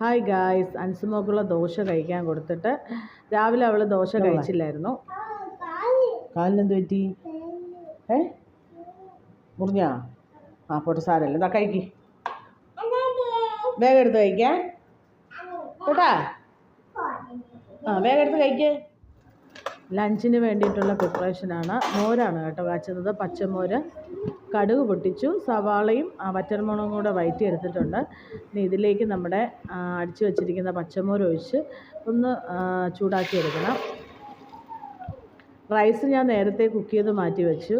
Hi guys, അൻസുമോക്കുള്ള dosa കഴിക്കാൻ കൊടുത്തിട്ട് രാവിലെ അവൾ ദോശ കഴിച്ചില്ലായിരുന്നു. കാലിനെന്ത് പറ്റി? മുറിഞ്ഞാ? പോട്ടെ, സാരല്ല. ഇതാ കഴിക്ക്, വേഗം എടുത്ത് കഴിക്കാൻ കേട്ടാ. വേഗം എടുത്ത് കഴിക്ക്. ലഞ്ചിന് വേണ്ടിയിട്ടുള്ള പ്രിപ്പറേഷനാണ്. മോരാണ് കേട്ടോ കാച്ചുന്നത്, പച്ചമോര്. കടുക് പൊട്ടിച്ചു, സവാളയും വറ്റൽമുളകും കൂടെ വഴറ്റി എടുത്തിട്ടുണ്ട്. ഇനി ഇതിലേക്ക് നമ്മുടെ അടിച്ചു വച്ചിരിക്കുന്ന പച്ചമോര് ഒഴിച്ച് ഒന്ന് ചൂടാക്കി എടുക്കണം. റൈസ് ഞാൻ നേരത്തെ കുക്ക് ചെയ്ത് മാറ്റി വെച്ചു.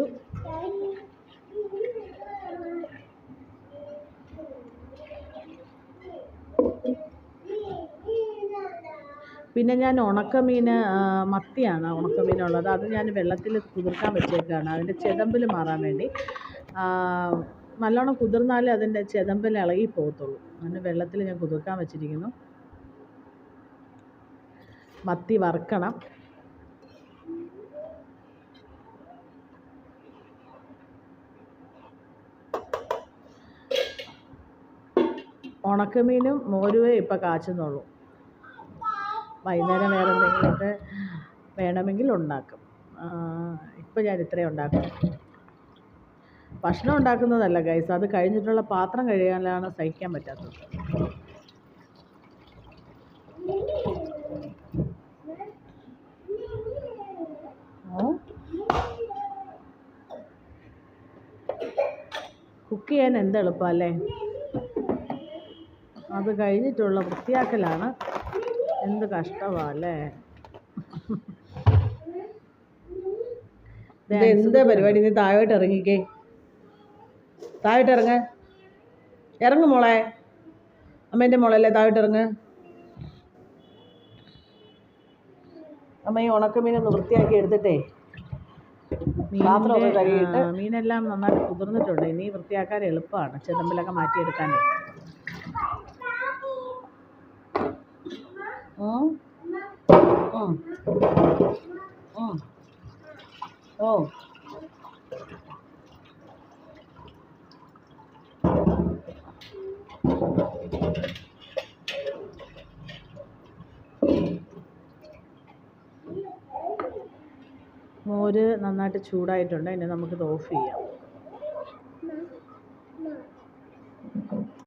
പിന്നെ ഞാൻ ഉണക്കമീൻ, മത്തിയാണ് ഉണക്കമീനുള്ളത്, അത് ഞാൻ വെള്ളത്തിൽ കുതിർക്കാൻ വെച്ചേക്കാണ് അതിൻ്റെ ചെതമ്പിൽ മാറാൻ വേണ്ടി. നല്ലോണം കുതിർന്നാലേ അതിൻ്റെ ചെതമ്പിൽ ഇളകി പോകത്തുള്ളൂ. അതിന് വെള്ളത്തിൽ ഞാൻ കുതിർക്കാൻ വെച്ചിരിക്കുന്നു. മത്തി വറുക്കണം. ഉണക്കമീനും മോരുവേ ഇപ്പം കാച്ചുന്നുള്ളൂ. വൈകുന്നേരം വേറെ എന്തെങ്കിലുമൊക്കെ വേണമെങ്കിൽ ഉണ്ടാക്കും. ഇപ്പം ഞാൻ ഇത്രയും ഉണ്ടാക്കും. ഭക്ഷണം ഉണ്ടാക്കുന്നതല്ല ഗൈസ്, അത് കഴിഞ്ഞിട്ടുള്ള പാത്രം കഴുകാനാണ് സഹിക്കാൻ പറ്റാത്തത്. കുക്ക് ചെയ്യാൻ എന്ത് എളുപ്പമല്ലേ, അത് കഴിഞ്ഞിട്ടുള്ള വൃത്തിയാക്കലാണ് എന്ത് കഷ്ടമാല്ലേ. എന്താ പരിപാടി? നീ താഴോട്ട് ഇറങ്ങിക്കേ, താഴോട്ട് ഇറങ്ങ് മോളെ. അമ്മേൻ്റെ മോളല്ലേ, താഴോട്ട് ഇറങ്ങ്. അമ്മ ഈ ഉണക്കമീനൊന്ന് വൃത്തിയാക്കി എടുത്തിട്ടേ പാത്രമൊക്കെ കഴുകിയിട്ട്. മീനെല്ലാം നന്നായിട്ട് കുതിർന്നിട്ടുണ്ട്. ഇനി വൃത്തിയാക്കാൻ എളുപ്പമാണ്, ചെതമ്പിലൊക്കെ മാറ്റിയെടുക്കാനേ. മോര് നന്നായിട്ട് ചൂടായിട്ടുണ്ട്. ഇനി നമുക്കിത് ഓഫ് ചെയ്യാം.